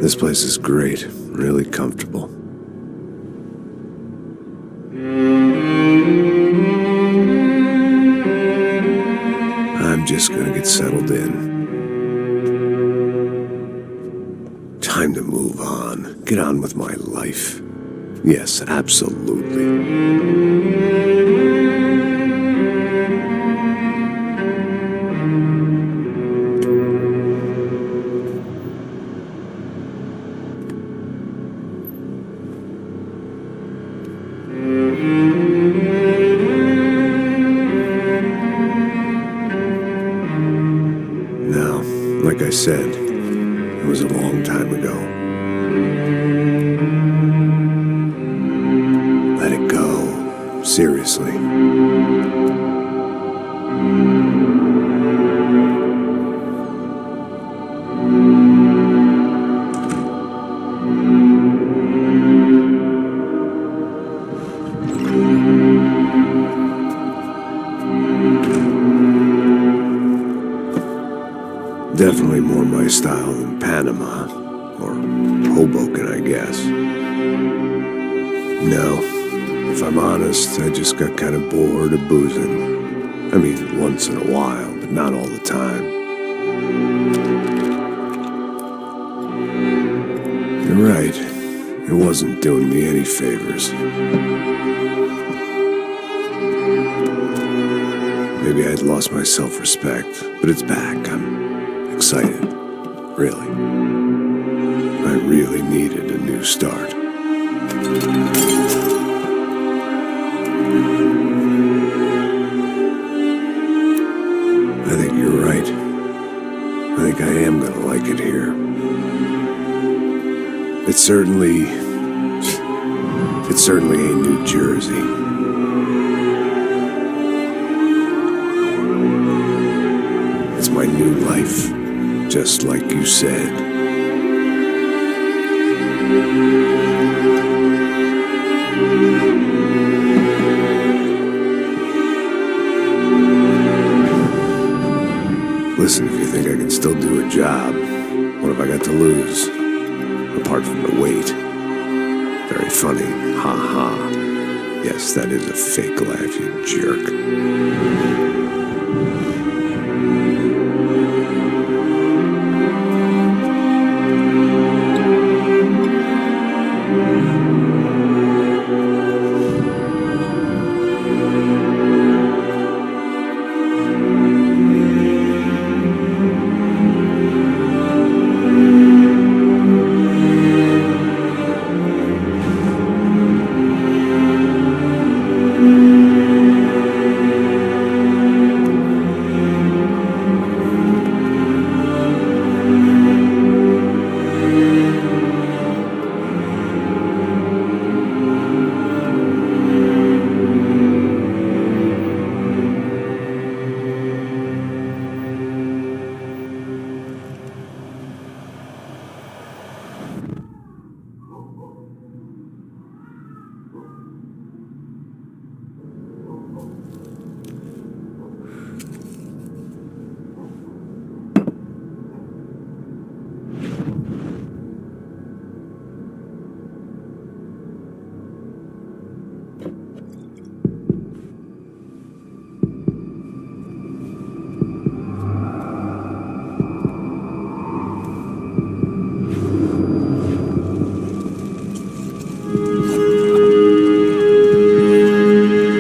This place is great, really comfortable. I'm just gonna get settled in. Time to move on, get on with my life. Yes, absolutely. Now, like I said, it was a long time ago. Let it go. Seriously. Definitely more my style than Panama, or Hoboken, I guess. No, if I'm honest, I just got kind of bored of boozing. I mean, once in a while, but not all the time. You're right, it wasn't doing me any favors. Maybe I'd lost my self-respect, but it's back. I'm excited, really. I really needed a new start. I think you're right. I think I am gonna like it here. It certainly ain't New Jersey. It's my new life. Just like you said. Listen, if you think I can still do a job, what have I got to lose? Apart from the weight. Very funny. Ha ha. Yes, that is a fake laugh, you jerk.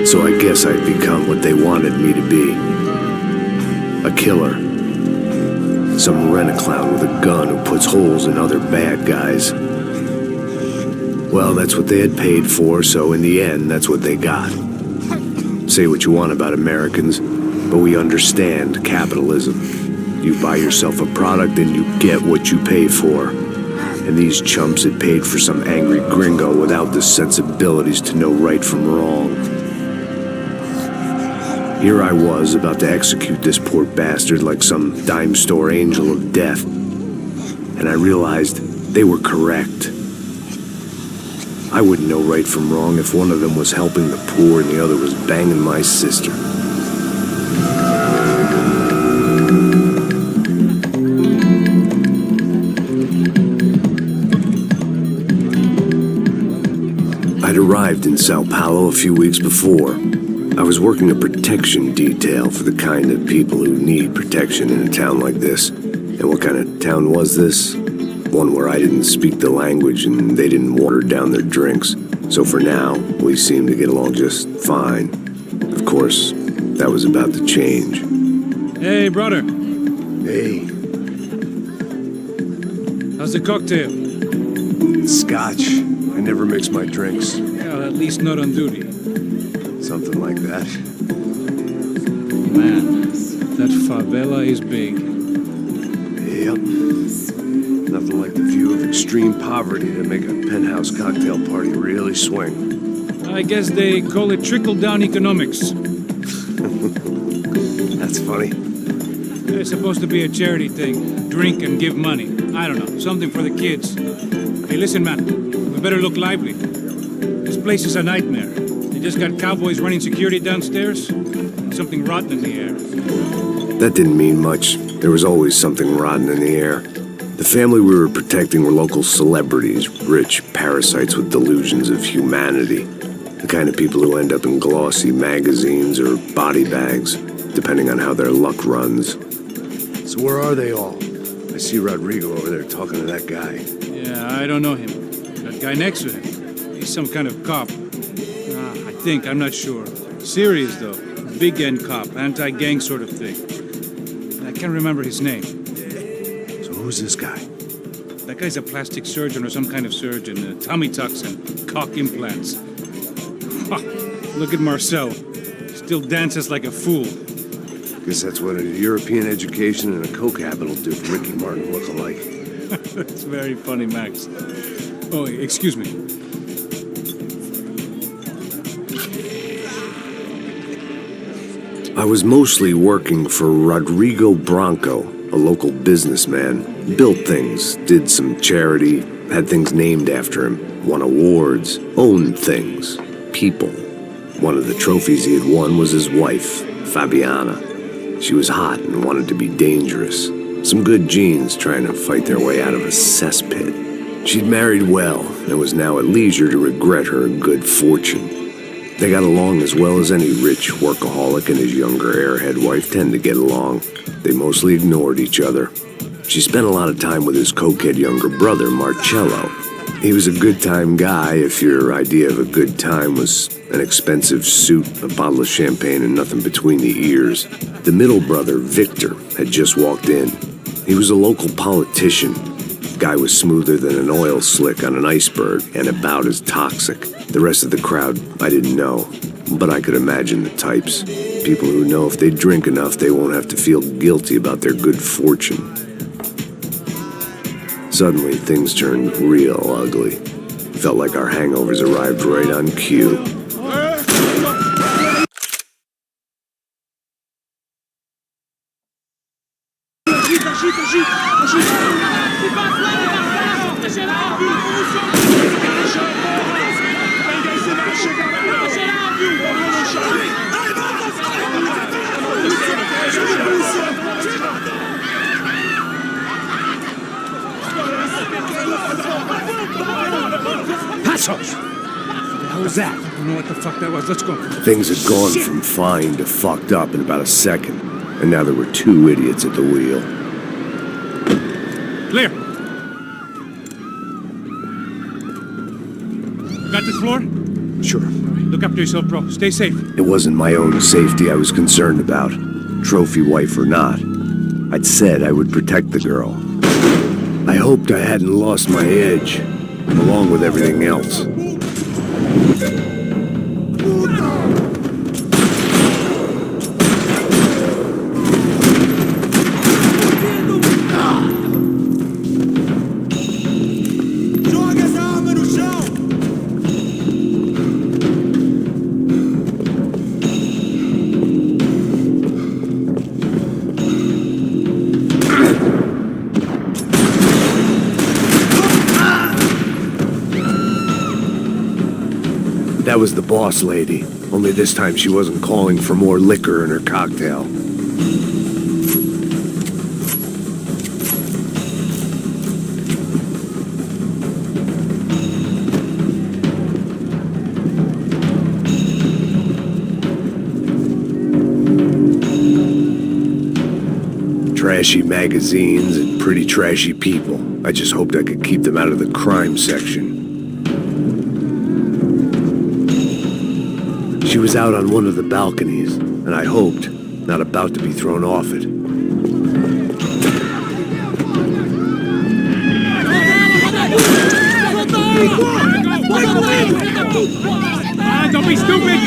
So I guess I'd become what they wanted me to be. A killer. Some rent-a-clown with a gun who puts holes in other bad guys. Well, that's what they had paid for, so in the end, that's what they got. Say what you want about Americans, but we understand capitalism. You buy yourself a product and you get what you pay for. And these chumps had paid for some angry gringo without the sensibilities to know right from wrong. Here I was, about to execute this poor bastard like some dime store angel of death. And I realized they were correct. I wouldn't know right from wrong if one of them was helping the poor and the other was banging my sister. arrived in Sao Paulo a few weeks before. I was working a protection detail for the kind of people who need protection in a town like this. And what kind of town was this? One where I didn't speak the language and they didn't water down their drinks. So for now, we seemed to get along just fine. Of course, that was about to change. Hey, brother. Hey. How's the cocktail? Scotch. I never mix my drinks. Well, at least not on duty. Something like that. Man, that favela is big. Yep. Nothing like the view of extreme poverty to make a penthouse cocktail party really swing. I guess they call it trickle-down economics. That's funny. It's supposed to be a charity thing. Drink and give money. I don't know, something for the kids. Hey, listen, man. We better look lively. This place is a nightmare. They just got cowboys running security downstairs. Something rotten in the air. That didn't mean much. There was always something rotten in the air. The family we were protecting were local celebrities, rich parasites with delusions of humanity. The kind of people who end up in glossy magazines or body bags, depending on how their luck runs. So where are they all? I see Rodrigo over there talking to that guy. Yeah, I don't know him. That guy next to him. He's some kind of cop. I think, I'm not sure. Serious, though. Big-end cop, anti-gang sort of thing. I can't remember his name. So who's this guy? That guy's a plastic surgeon or some kind of surgeon. Tummy tucks and cock implants. Look at Marcel. Still dances like a fool. Guess that's what a European education and a coke habit will do for Ricky Martin look-alike. That's very funny, Max. Oh, excuse me. I was mostly working for Rodrigo Branco, a local businessman. Built things, did some charity, had things named after him, won awards, owned things, people. One of the trophies he had won was his wife, Fabiana. She was hot and wanted to be dangerous. Some good genes trying to fight their way out of a cesspit. She'd married well and was now at leisure to regret her good fortune. They got along as well as any rich workaholic and his younger airhead wife tend to get along. They mostly ignored each other. She spent a lot of time with his cokehead younger brother, Marcello. He was a good-time guy if your idea of a good time was an expensive suit, a bottle of champagne, and nothing between the ears. The middle brother, Victor, had just walked in. He was a local politician. Guy was smoother than an oil slick on an iceberg and about as toxic. The rest of the crowd, I didn't know, but I could imagine the types. People who know if they drink enough, they won't have to feel guilty about their good fortune. Suddenly, things turned real ugly. Felt like our hangovers arrived right on cue. Passos! What was that? I don't know what the fuck that was. Let's go. Things had gone from fine to fucked up in about a second, and now there were two idiots at the wheel. Clear. Got this floor? Sure. All right, look after yourself, bro. Stay safe. It wasn't my own safety I was concerned about, trophy wife or not. I'd said I would protect the girl. I hoped I hadn't lost my edge, along with everything else. That was the boss lady, only this time she wasn't calling for more liquor in her cocktail. Trashy magazines and pretty trashy people. I just hoped I could keep them out of the crime section. She was out on one of the balconies, and I hoped, not about to be thrown off it. Don't be stupid!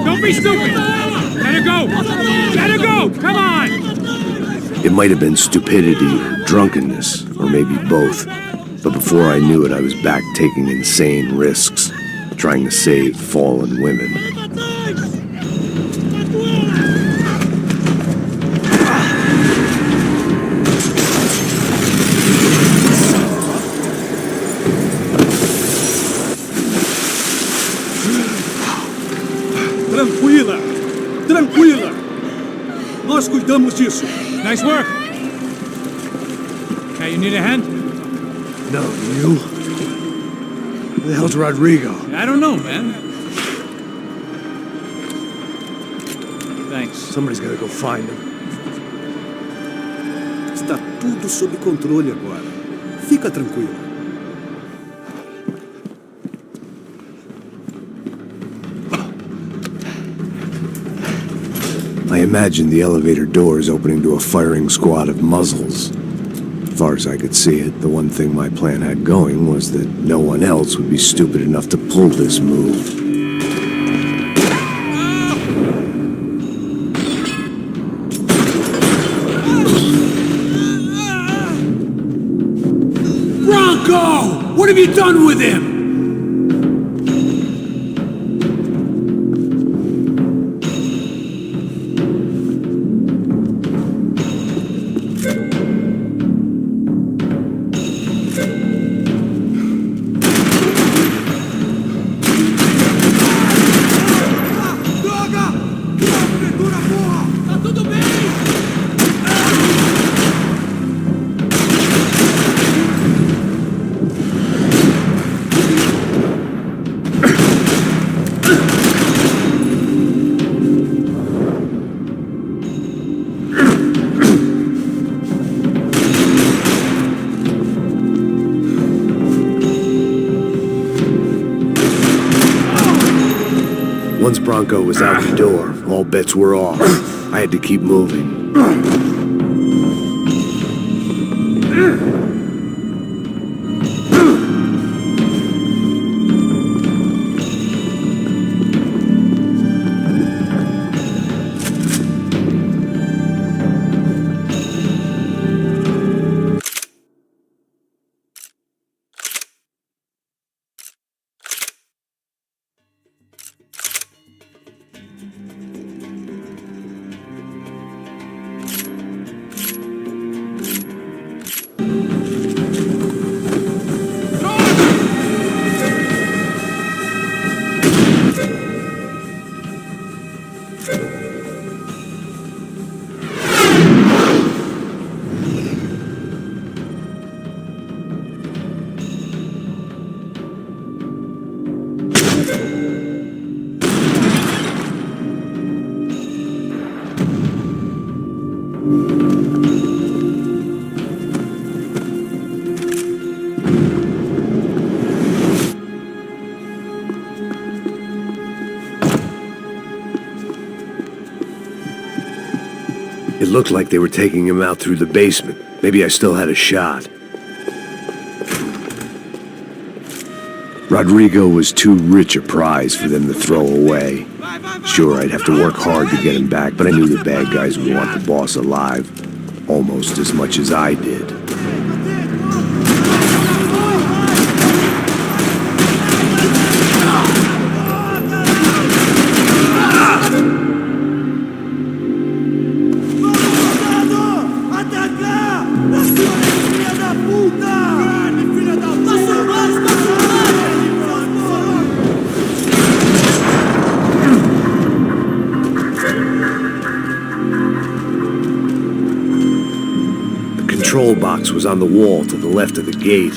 Don't be stupid! Let her go! Let her go! Come on! It might have been stupidity or drunkenness, or maybe both. But before I knew it, I was back taking insane risks, trying to save fallen women. Tranquila! Tranquila! Nós cuidamos disso. Nice work! Okay, you need a hand? No, you? Who the hell's Rodrigo? I don't know, man. Thanks. Somebody's gotta go find him. Está tudo sob controle agora. Fica tranquilo. I imagined the elevator doors opening to a firing squad of muzzles. As far as I could see it, the one thing my plan had going was that no one else would be stupid enough to pull this move. Bronco! What have you done with him? Once Bronco was out the door, all bets were off. I had to keep moving. It looked like they were taking him out through the basement. Maybe I still had a shot. Rodrigo was too rich a prize for them to throw away. Sure, I'd have to work hard to get him back, but I knew the bad guys would want the boss alive almost as much as I did. The control box was on the wall to the left of the gate.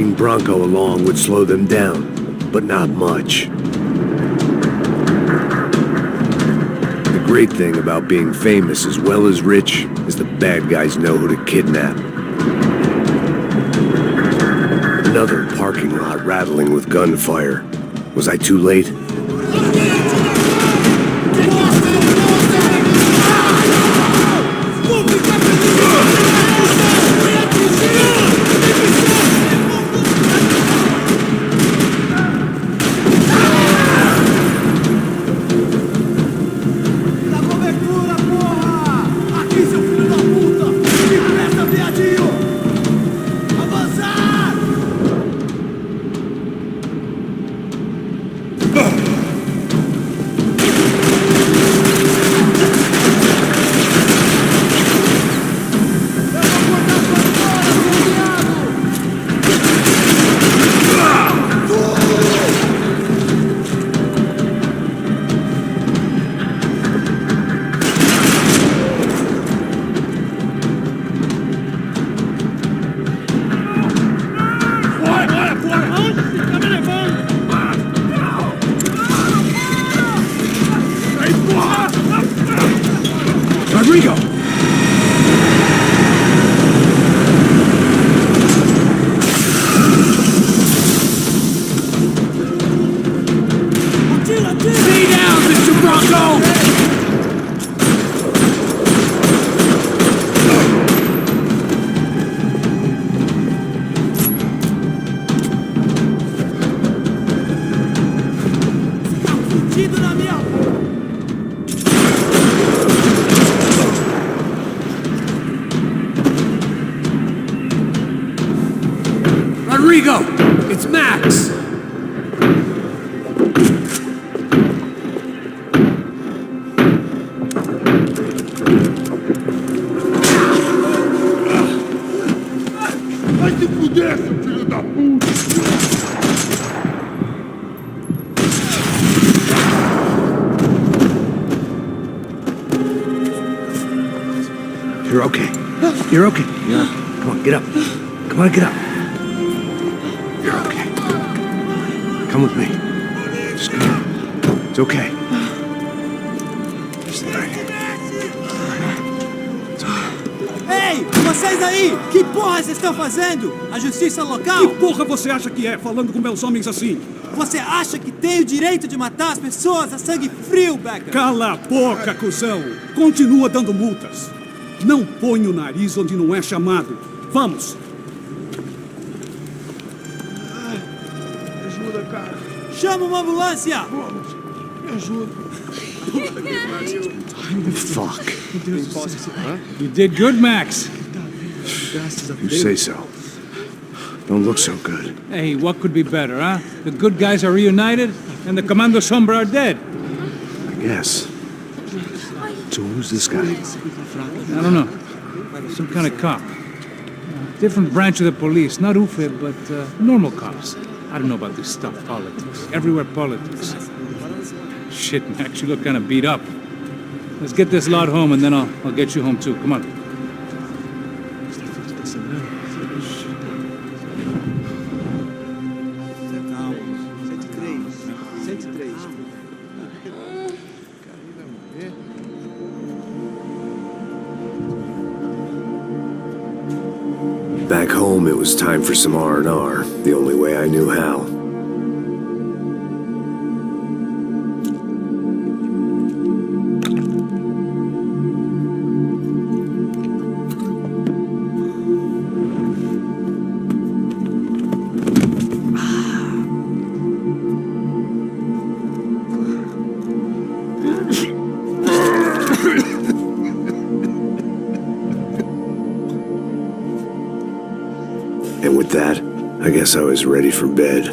dragging Bronco along would slow them down, but not much. The great thing about being famous as well as rich is the bad guys know who to kidnap. Another parking lot rattling with gunfire. Was I too late? Rodrigo! Stay down, Mr. Bronco! Rodrigo! It's Max! Vai se fuder, seu filho da puta! You're okay. You're okay. Yeah. Come on, get up. Come on, get up. You're okay. Come with me. Just come. It's okay. It's all right. It's okay. Ei, vocês aí! Que porra vocês estão fazendo? A justiça local? Que porra você acha que é, falando com meus homens assim? Você acha que tem o direito de matar as pessoas a sangue frio, Becker? Cala a boca, cuzão! Continua dando multas. Não põe o nariz onde não é chamado. Vamos! Me ajuda, cara. Chama uma ambulância! Vamos. Me ajuda. Fuck. You did good, Max. You say so. Don't look so good. Hey, what could be better, huh? The good guys are reunited, and the Commando Sombra are dead. I guess. So who's this guy? I don't know. Some kind of cop. Different branch of the police. Not Ufe, but normal cops. I don't know about this stuff, politics. Everywhere politics. Shit, Max, you look kind of beat up. Let's get this lot home, and then I'll get you home too. Come on. Back home, it was time for some R&R, the only way I knew how. And with that, I guess I was ready for bed.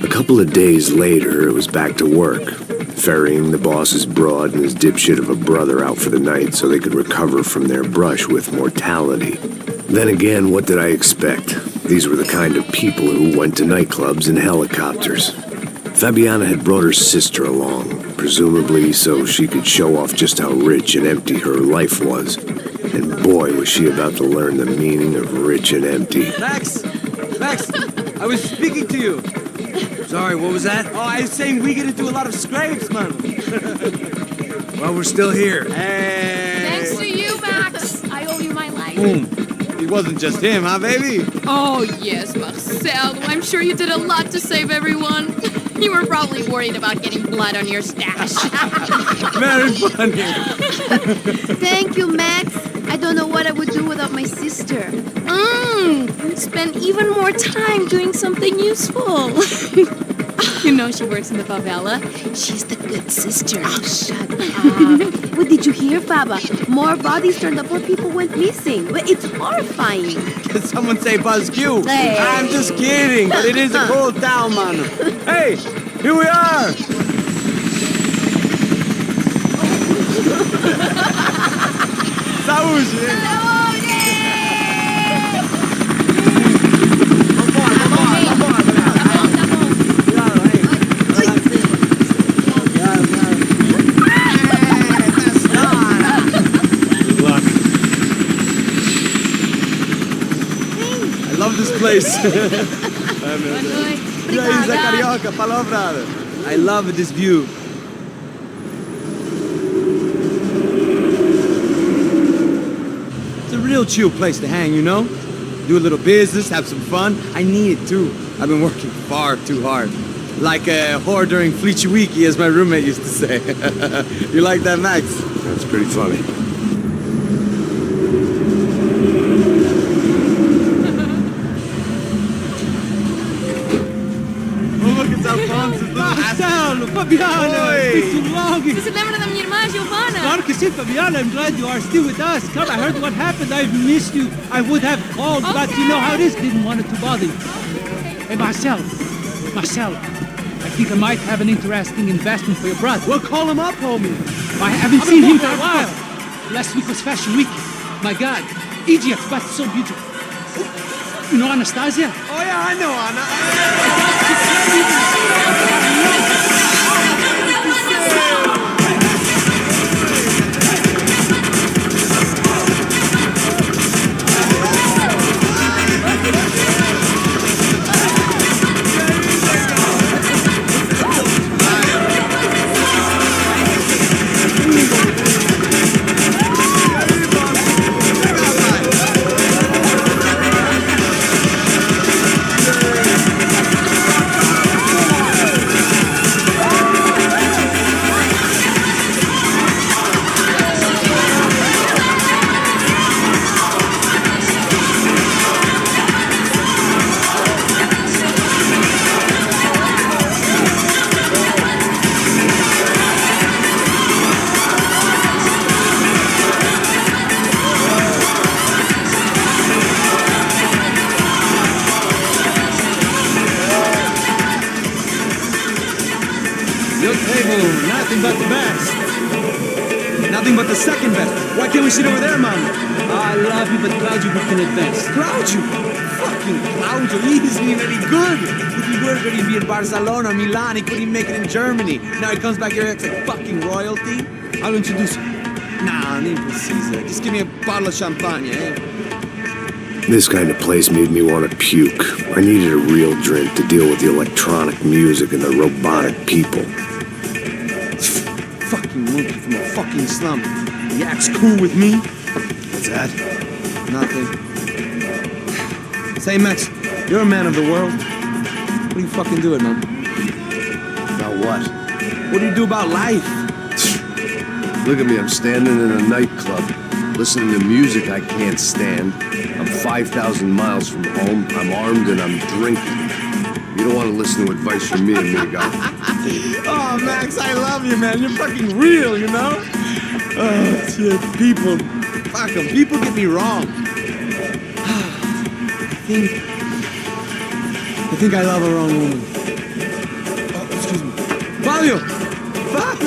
A couple of days later, it was back to work. ferrying the boss's broad and his dipshit of a brother out for the night so they could recover from their brush with mortality. Then again, what did I expect? These were the kind of people who went to nightclubs in helicopters. Fabiana had brought her sister along, presumably so she could show off just how rich and empty her life was. And boy, was she about to learn the meaning of rich and empty. Max! Max! I was speaking to you. Sorry, what was that? Oh, I was saying we get into a lot of scrapes, man. Well, we're still here. Thanks to you, Max. I owe you my life. It wasn't just him, huh, baby? Oh, yes, Marcel. I'm sure you did a lot to save everyone. You were probably worried about getting blood on your stash. Very funny. Thank you, Max. I don't know what I would do without my sister. Spend even more time doing something useful. You know she works in the favela. She's the good sister. Oh, shut up. What did you hear, Baba? More bodies turned up where people went missing. It's horrifying. Did someone say Buzz Q? Hey. I'm just kidding, but it is a cool town, man. Hey, here we are. Saúde. Place. Carioca, palavra. I love this view. It's a real chill place to hang, you know? Do a little business, have some fun. I need it too. I've been working far too hard. Like a whore during Fleechy Weeky, as my roommate used to say. You like that, Max? That's pretty funny. Marcelo, Fabiana, it's been so long. Você se lembra da minha irmã, Giovanna? Claro que sim, Fabiana. I'm glad you are still with us. Come, I heard what happened. I've missed you. I would have called, but you know how it is. Didn't want it to bother you. Hey, Marcel, I think I might have an interesting investment for your brother. Well, call him up, homie. I haven't seen him for a while. Last week was Fashion Week. My God, Egypt, but so beautiful. You know Anastasia? Oh, yeah, I know Anna. Your table, nothing but the best. Nothing but the second best. Why can't we sit over there, man? I love you, but Claudio booked in advance. Claudio? Fucking Claudio, he isn't even any good. If he were going to be in Barcelona, Milan, he couldn't make it in Germany. Now he comes back here and acts like fucking royalty. I'll introduce you. Nah, need Caesar. Just give me a bottle of champagne, eh? This kind of place made me want to puke. I needed a real drink to deal with the electronic music and the robotic people. Fucking monkey from a fucking slum. He acts cool with me. What's that? Nothing. Say, Max, you're a man of the world. What do you fucking do it, man? About what? What do you do about life? Look at me, I'm standing in a nightclub, listening to music I can't stand. I'm 5,000 miles from home, I'm armed, and I'm drinking. You don't want to listen to advice from me, amigo. Oh, Max, I love you, man. You're fucking real, you know? Oh, shit. People. Fuck them. People get me wrong. I think I love a wrong woman. Oh, excuse me. Fabio! Fuck!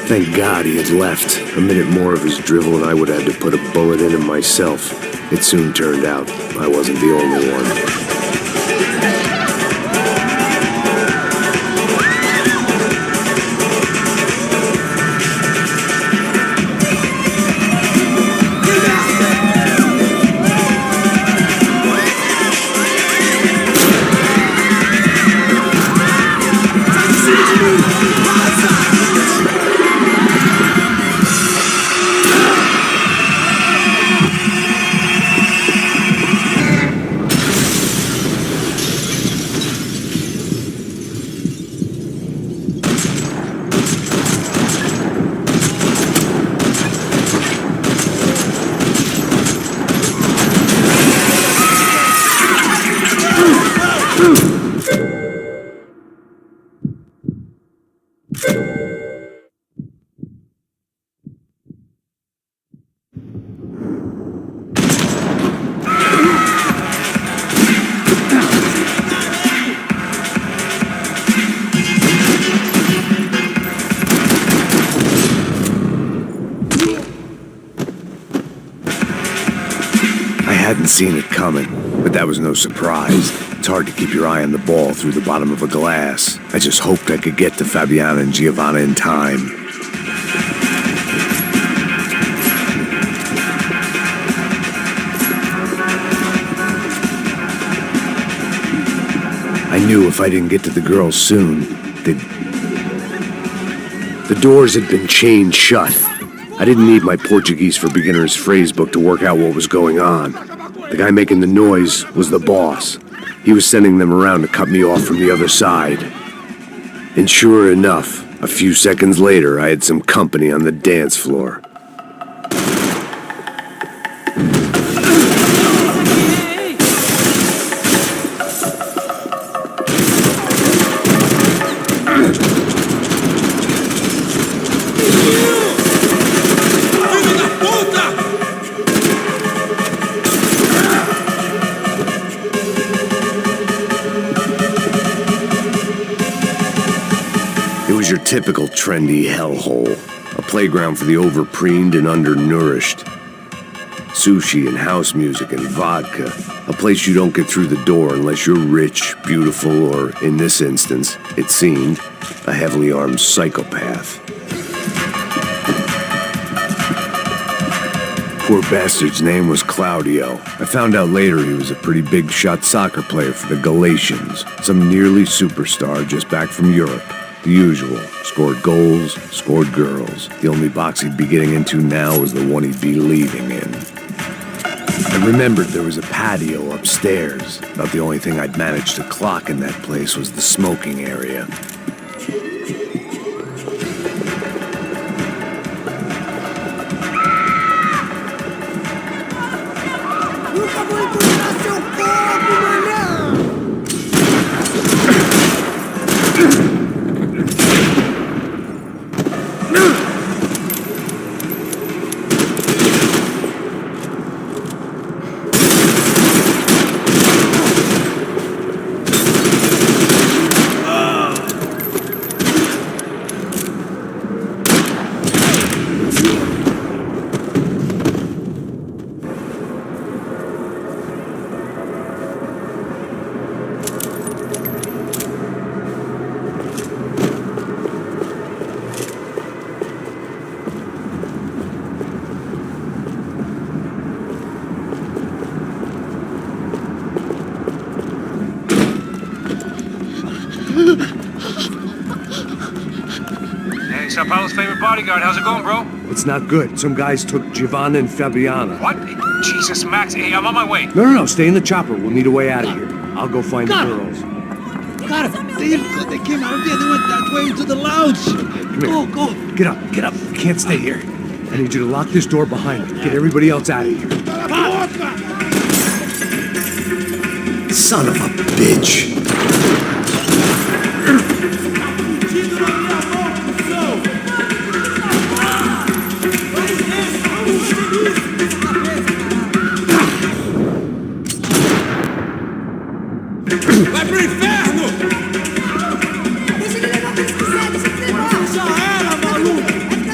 Thank God he had left. A minute more of his drivel and I would have had to put a bullet in him myself. It soon turned out I wasn't the only one. I hadn't seen it coming, but that was no surprise. It's hard to keep your eye on the ball through the bottom of a glass. I just hoped I could get to Fabiana and Giovanna in time. I knew if I didn't get to the girls soon, the doors had been chained shut. I didn't need my Portuguese for Beginners phrase book to work out what was going on. The guy making the noise was the boss. He was sending them around to cut me off from the other side. And sure enough, a few seconds later, I had some company on the dance floor. Your typical trendy hellhole, a playground for the overpreened and undernourished. Sushi and house music and vodka, a place you don't get through the door unless you're rich, beautiful, or, in this instance, it seemed, a heavily armed psychopath. Poor bastard's name was Claudio. I found out later he was a pretty big shot soccer player for the Galatians, some nearly superstar just back from Europe. The usual. Scored goals, scored girls. The only box he'd be getting into now was the one he'd be leaving in. I remembered there was a patio upstairs. About the only thing I'd managed to clock in that place was the smoking area. Hey, Sao Paulo's favorite bodyguard. How's it going, bro? It's not good. Some guys took Giovanna and Fabiana. What? Jesus, Max. Hey, I'm on my way. No. Stay in the chopper. We'll need a way out of here. I'll go find the girls. Got him. They came out of there. They went that way into the lounge. Come here. Go. Get up. You can't stay here. I need you to lock this door behind me. Get everybody else out of here. Son of a bitch. Vai pro inferno! Deixa ele levar o que eles quiserem, deixa ele levar. Já era, maluco!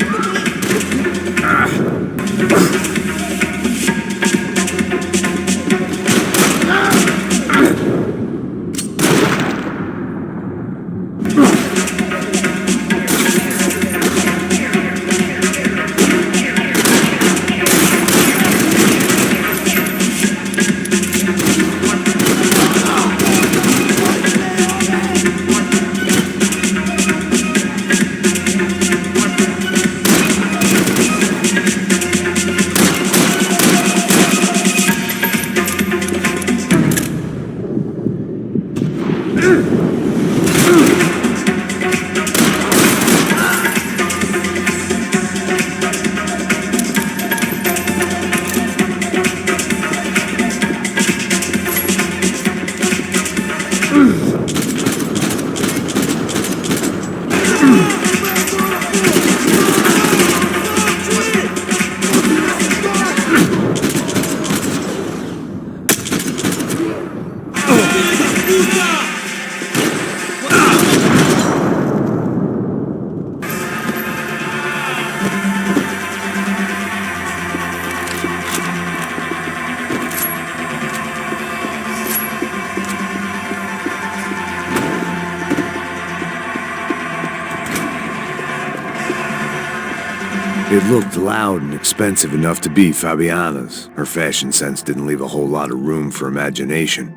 It looked loud and expensive enough to be Fabiana's. Her fashion sense didn't leave a whole lot of room for imagination,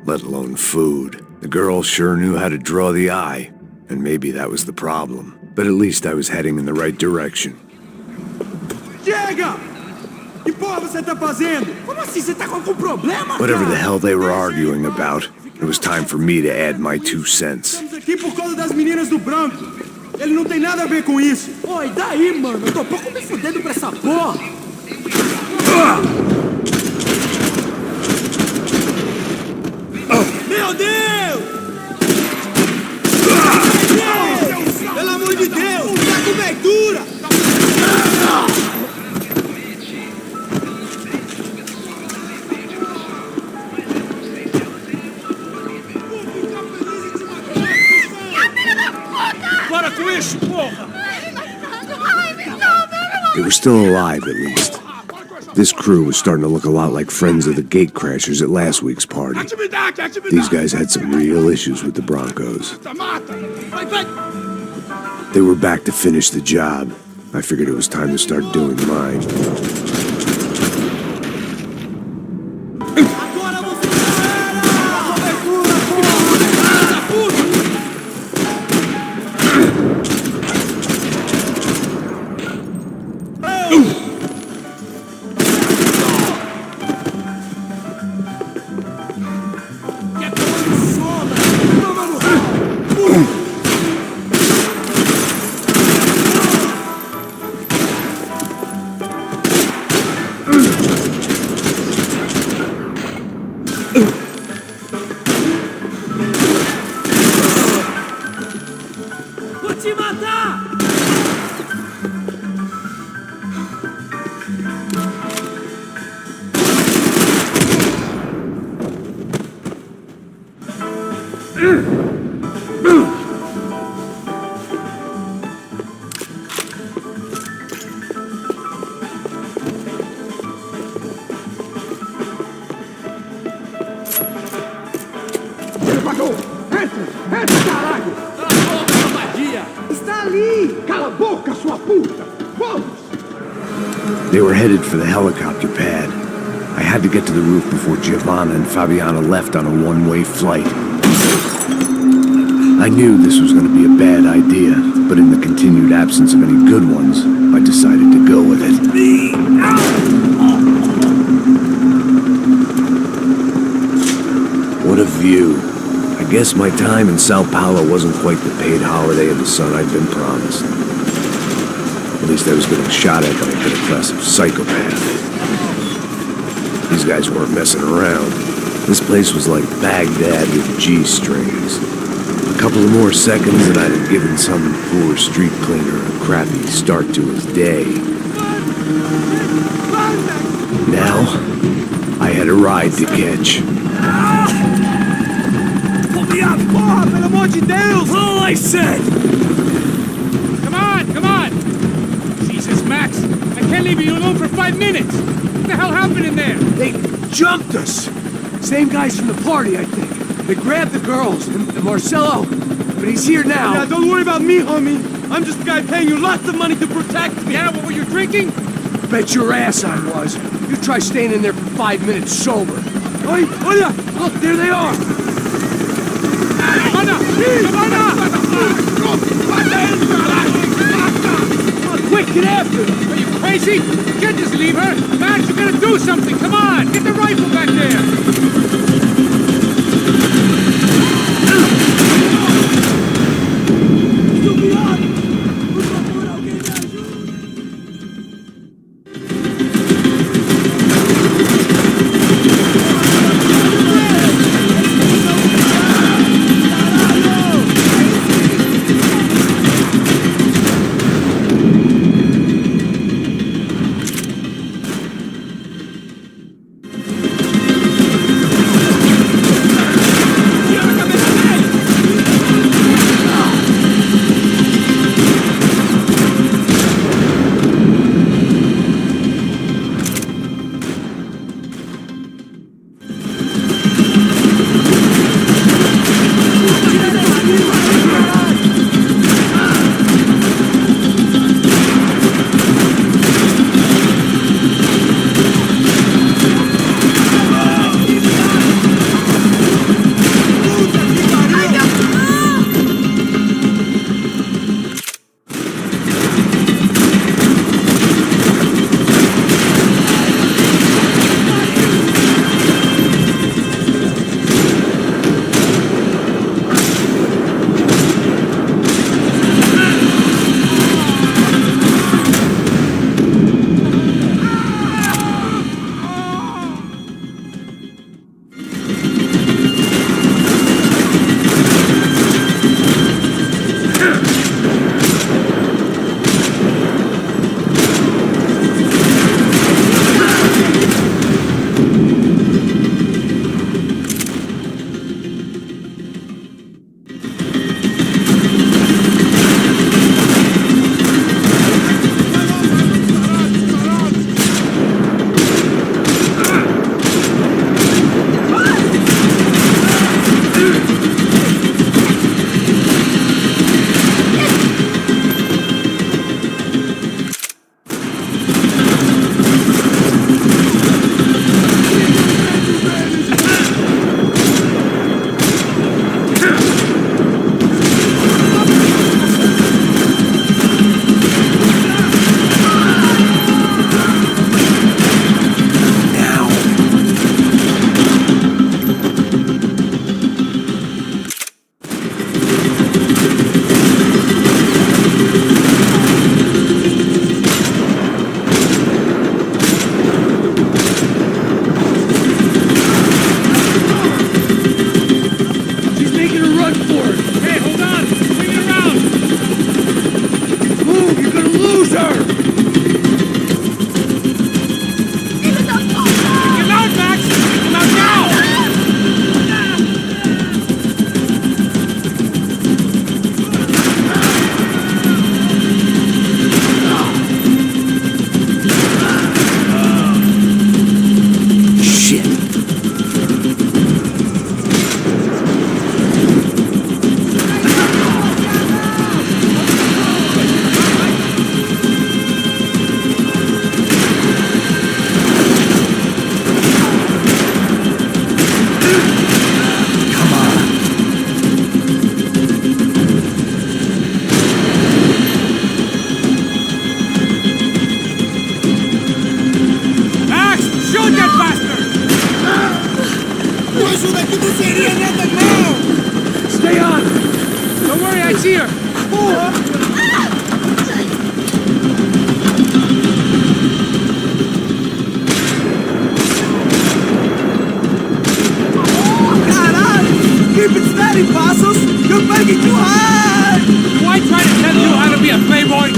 let alone food. The girl sure knew how to draw the eye, and maybe that was the problem. But at least I was heading in the right direction. Chega! Que porra você tá fazendo? Como assim? Você tá com algum problema? Whatever the hell they were arguing about, it was time for me to add my 2 cents. Estamos aqui por causa das meninas do branco. Ele não tem nada a ver com isso. Oi, daí, mano? Eu tô pouco me fudendo pra essa porra. Meu Deus! Pelo amor de Deus! Dá cobertura! Para com isso, porra! They were still alive, at least. This crew was starting to look a lot like friends of the gatecrashers at last week's party. These guys had some real issues with the Broncos. They were back to finish the job. I figured it was time to start doing mine. Vou te matar! Entra, caralho! Está ali! Cala a boca, sua puta! Vamos! They were headed for the helicopter pad. I had to get to the roof before Giovanna and Fabiana left on a one-way flight. I knew this was going to be a bad idea, but in the continued absence of any good ones, I decided to go with it. What a view. I guess my time in Sao Paulo wasn't quite the paid holiday in the sun I'd been promised. At least I was getting shot at by a middle-class psychopath. These guys weren't messing around. This place was like Baghdad with G-strings. A couple of more seconds and I'd have given some poor street cleaner a crappy start to his day. Now, I had a ride to catch. Pull me up! Porra, pelo amor de Deus! All I said! Come on, come on! Jesus, Max, I can't leave you alone for 5 minutes! What the hell happened in there? They jumped us. Same guys from the party, I think. They grabbed the girls, and Marcelo, but he's here now. Yeah, don't worry about me, homie. I'm just a guy paying you lots of money to protect me. Yeah, what were you drinking? Bet your ass I was. You try staying in there for 5 minutes sober. Oi, olha! Look, there they are. Giovanna! Giovanna! Quick, get after them. Are you crazy? You can't just leave her! Max, you gotta do something! Come on! Get the rifle back there! here! Keep it steady, Passos! You're making too hard! Do I try to tell you how to be a playboy?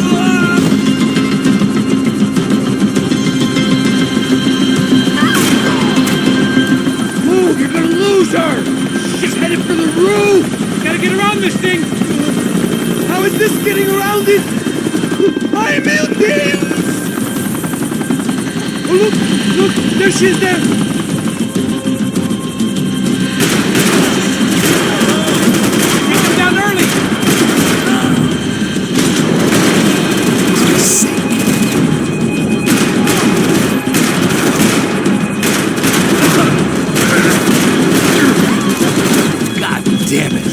Move, you're gonna lose her! She's headed for the roof! Gotta get around this thing! How is this getting around it? Ay, meu Deus! Oh, look! There she is there! Take them down early! God damn it!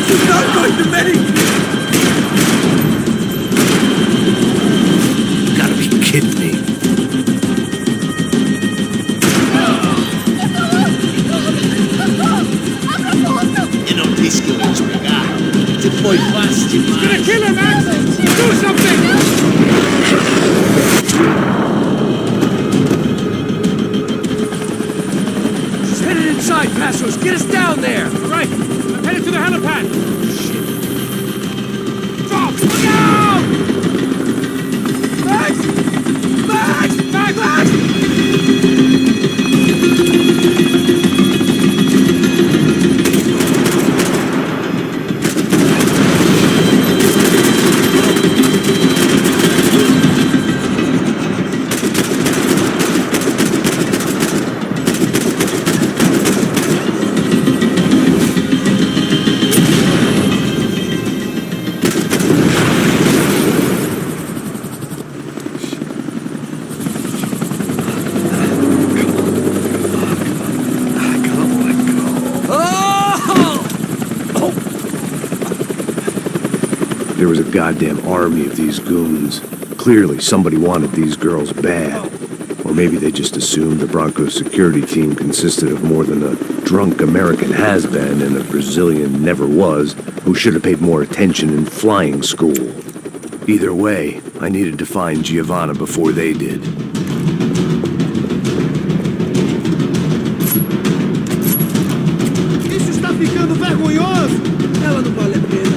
She's not going to make it! You gotta be kidding me. E non rischio di spiegare. Se poi basti Gonna mai. kill her, Max! Do something! She's headed inside, Passos! Get us down there! Right, I'm headed to the helipad! Drop! Look out! Max! Max! Max! Max! There was a goddamn army of these goons. Clearly, somebody wanted these girls bad. Or maybe they just assumed the Broncos security team consisted of more than a drunk American has-been and a Brazilian never-was who should have paid more attention in flying school. Either way, I needed to find Giovanna before they did. Isso está ficando vergonhoso! Ela não vale a pena.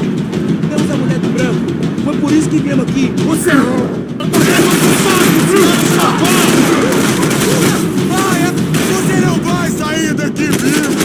Temos a mulher do branco. Foi por isso que viemos aqui. Você errou! Você não vai sair daqui vivo!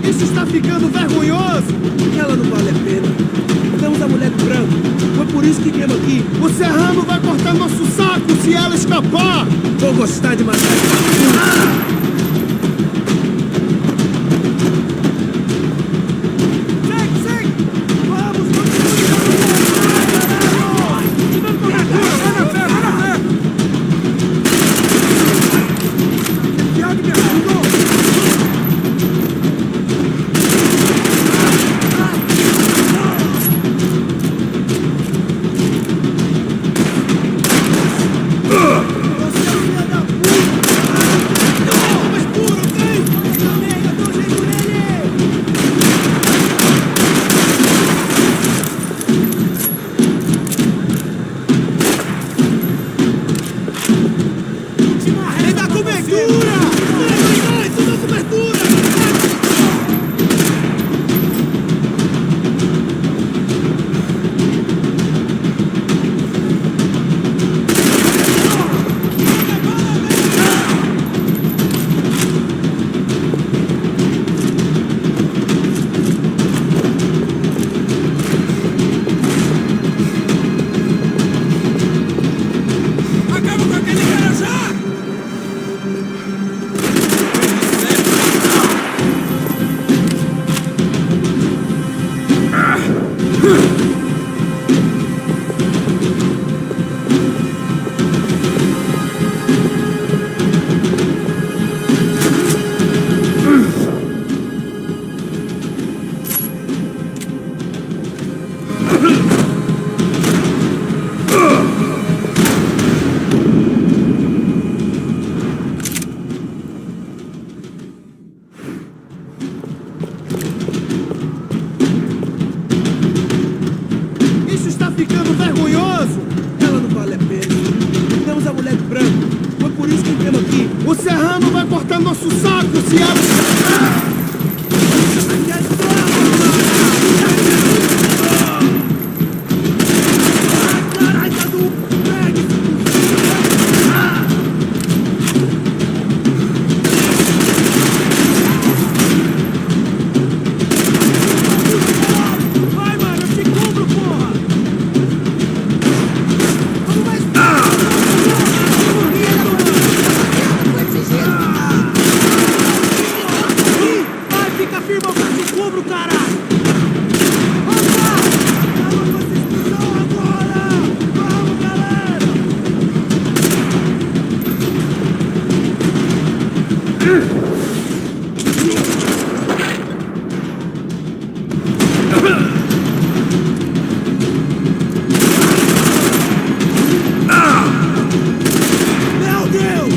Isso está ficando vergonhoso! Ela não vale a pena. Temos a mulher do branco. Foi por isso que viemos aqui. O Serrano vai cortar nosso saco se ela escapar! Vou gostar de matar. Isso está ficando vergonhoso! Ela não vale a pena. Temos a mulher de branco. Foi por isso que entramos aqui. O serrano vai cortar nosso saco se ela... Vai, mano, eu te cubro, porra! Vamos mais... Vai, fica firme, eu te cubro, caralho! Opa! Vamos fazer explosão agora! Vamos, galera! Meu Deus!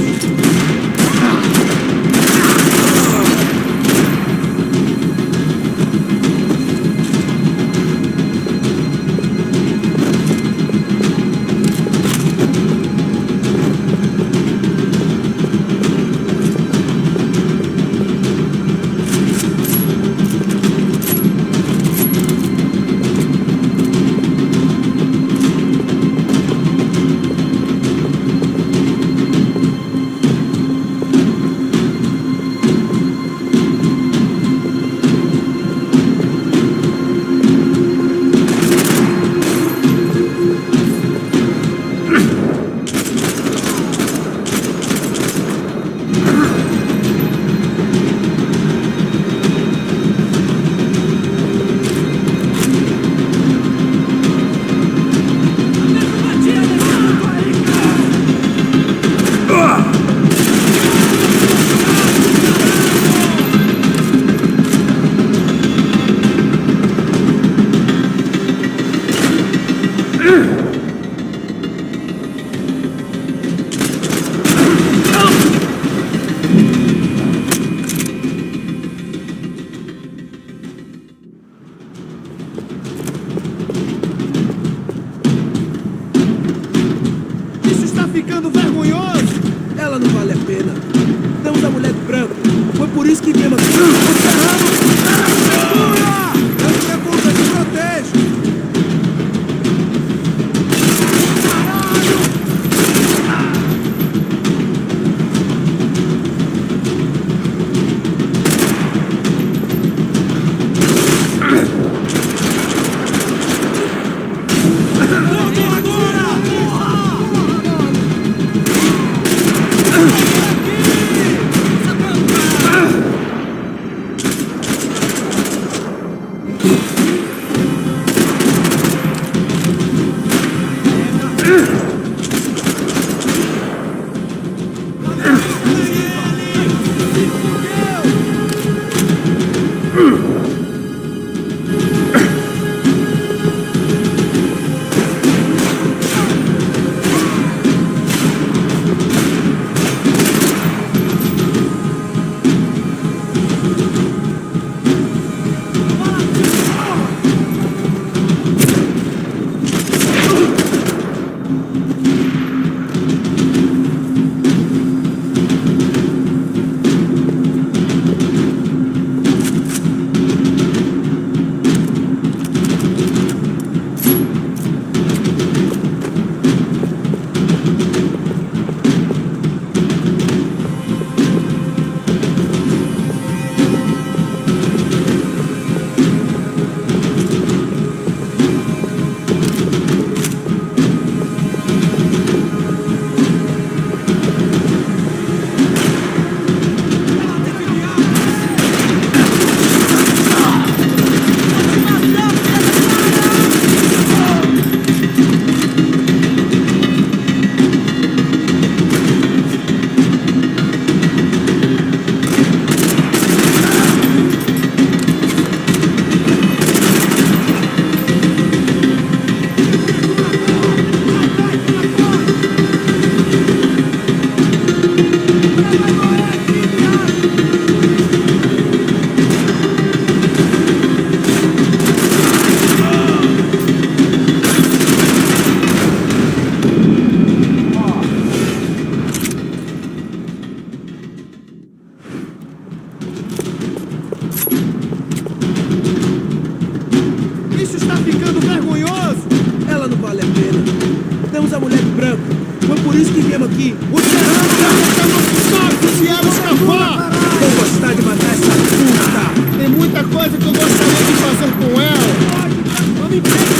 isso que viemos aqui. O serrano vai cortar nosso saco se ela escapar. Vou gostar de matar essa puta. Tem muita coisa que eu gostaria de fazer com ela. Vamos em frente.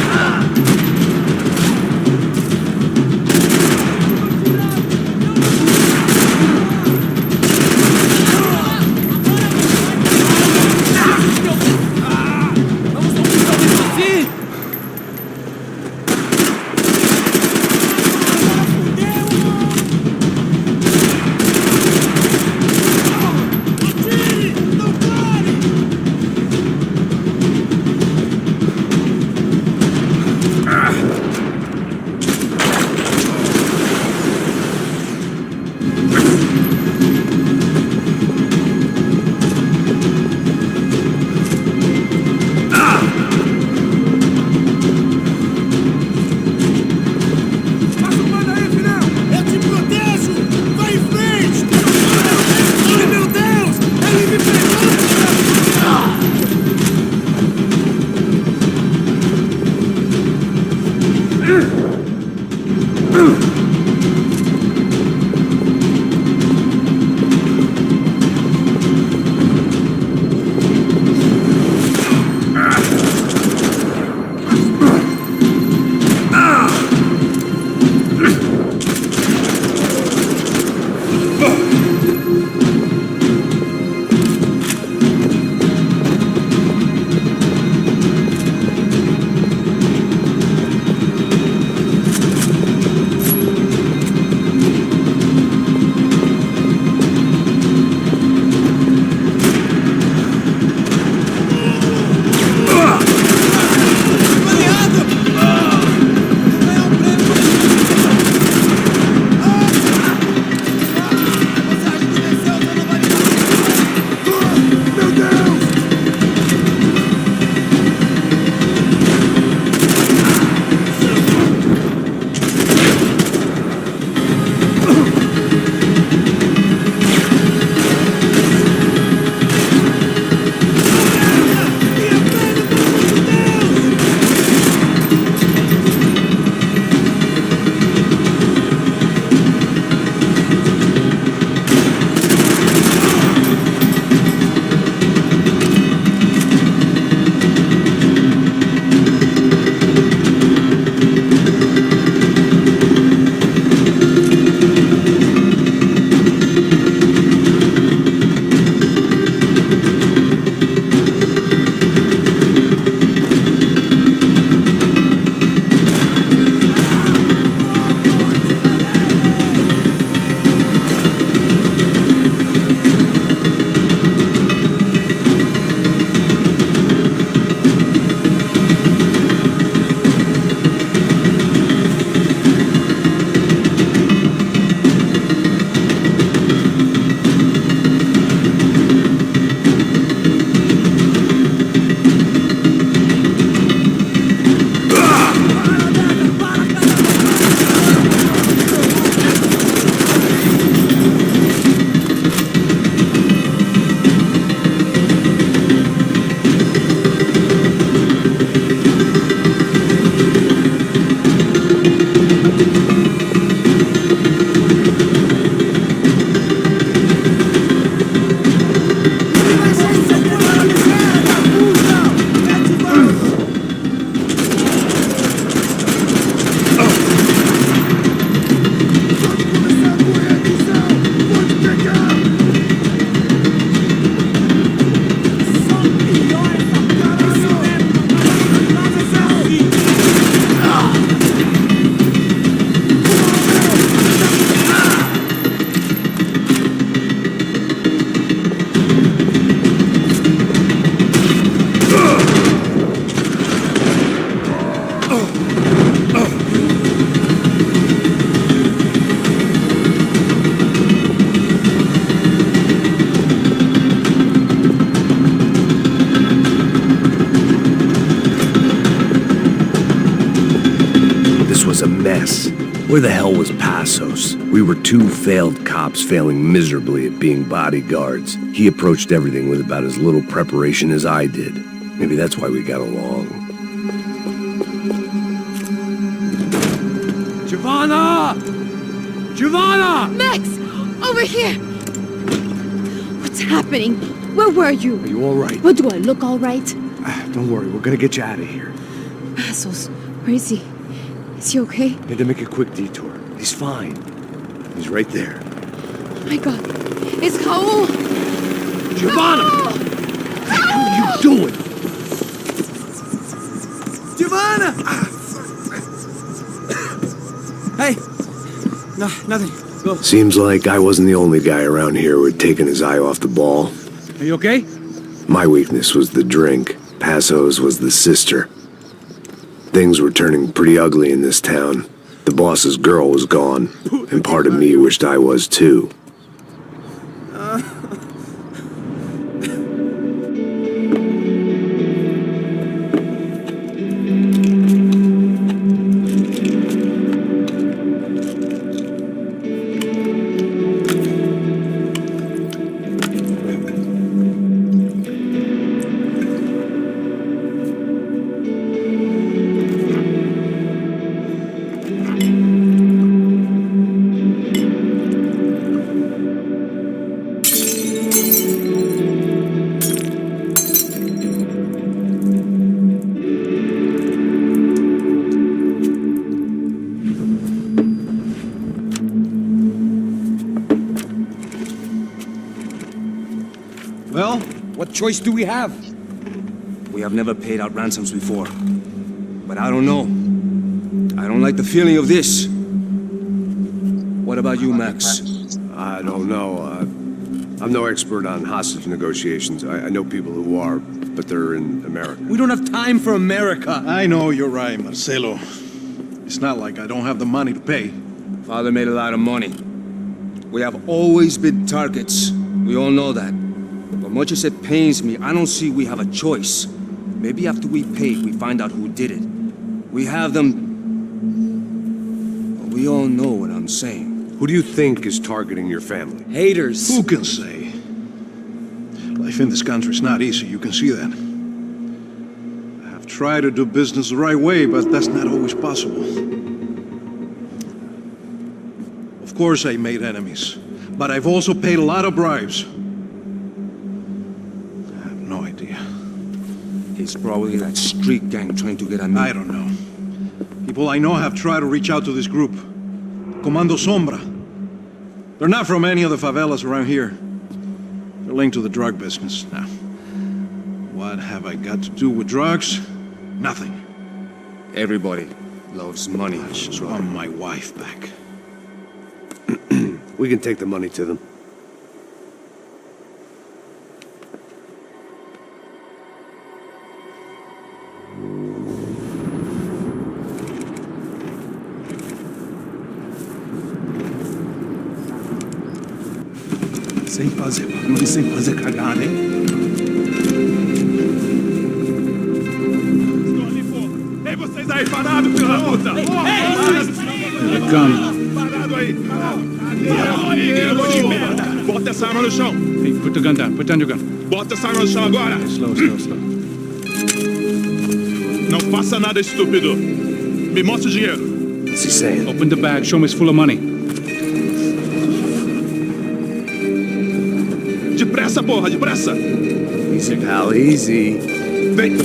mess. Where the hell was Passos? We were two failed cops failing miserably at being bodyguards. He approached everything with about as little preparation as I did. Maybe that's why we got along. Giovanna! Giovanna! Max! Over here! What's happening? Where were you? Are you all right? What, do I look all right? Don't worry, we're gonna get you out of here. Assholes. Where is he? Is he okay? Had to make a quick detour. He's fine. He's right there. Oh my god. It's Raul! Giovanna! Raul! What are you doing? Giovanna! Hey! No, nothing. Go. Seems like I wasn't the only guy around here who had taken his eye off the ball. Are you okay? My weakness was the drink. Passo's was the sister. Things were turning pretty ugly in this town. The boss's girl was gone, and part of me wished I was too. Well, what choice do we have? We have never paid out ransoms before. But I don't know. I don't like the feeling of this. What about you, Max? I don't know. I'm no expert on hostage negotiations. I know people who are, but they're in America. We don't have time for America. I know you're right, Marcelo. It's not like I don't have the money to pay. Father made a lot of money. We have always been targets. We all know that. But much as it pains me, I don't see we have a choice. Maybe after we pay, we find out who did it. We have them... Well, we all know what I'm saying. Who do you think is targeting your family? Haters. Who can say? Life in this country is not easy, you can see that. I have tried to do business the right way, but that's not always possible. Of course I made enemies, but I've also paid a lot of bribes. I have no idea. It's probably that street gang trying to get at me. I don't know. People I know have tried to reach out to this group. Comando Sombra. They're not from any of the favelas around here. They're linked to the drug business. Now, what have I got to do with drugs? Nothing. Everybody loves money. I just want my wife back. We can take the money to them. Sem fazer cagada, hein? Ei, vocês aí parados, filho da puta! Here they come. Parado aí! Bota essa arma no chão! Hey, put the gun down. Put down your gun. Bota essa arma no chão agora! Slow, slow, slow. Não faça nada estúpido! Me mostra o dinheiro! What's he saying? Open the bag. Show me it's full of money. Depressa, porra! Depressa! Easy, pal, easy. Vem!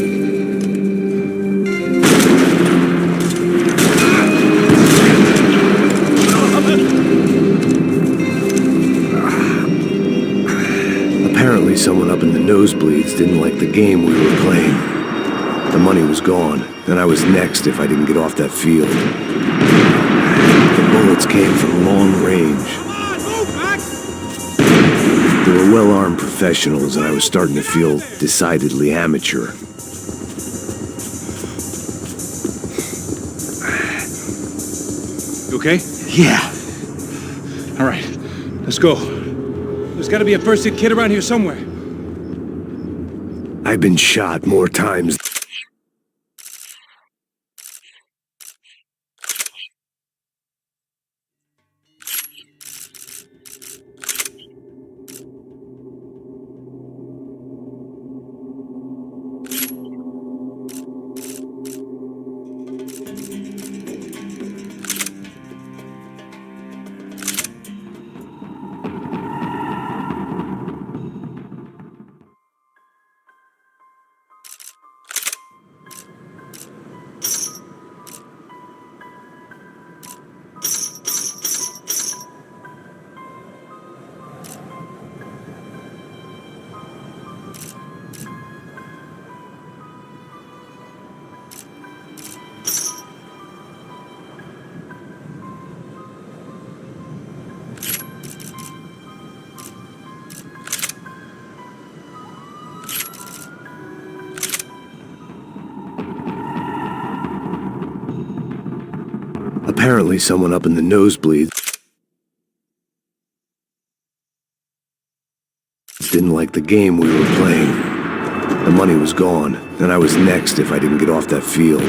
Apparently someone up in the nosebleeds didn't like the game we were playing. The money was gone, and I was next if I didn't get off that field. The bullets came from long range. They were well-armed professionals, and I was starting to feel decidedly amateur. You okay? Yeah. All right. Let's go. There's got to be a first-aid kit around here somewhere. I've been shot more times. Apparently someone up in the nosebleeds didn't like the game we were playing. The money was gone, and I was next if I didn't get off that field.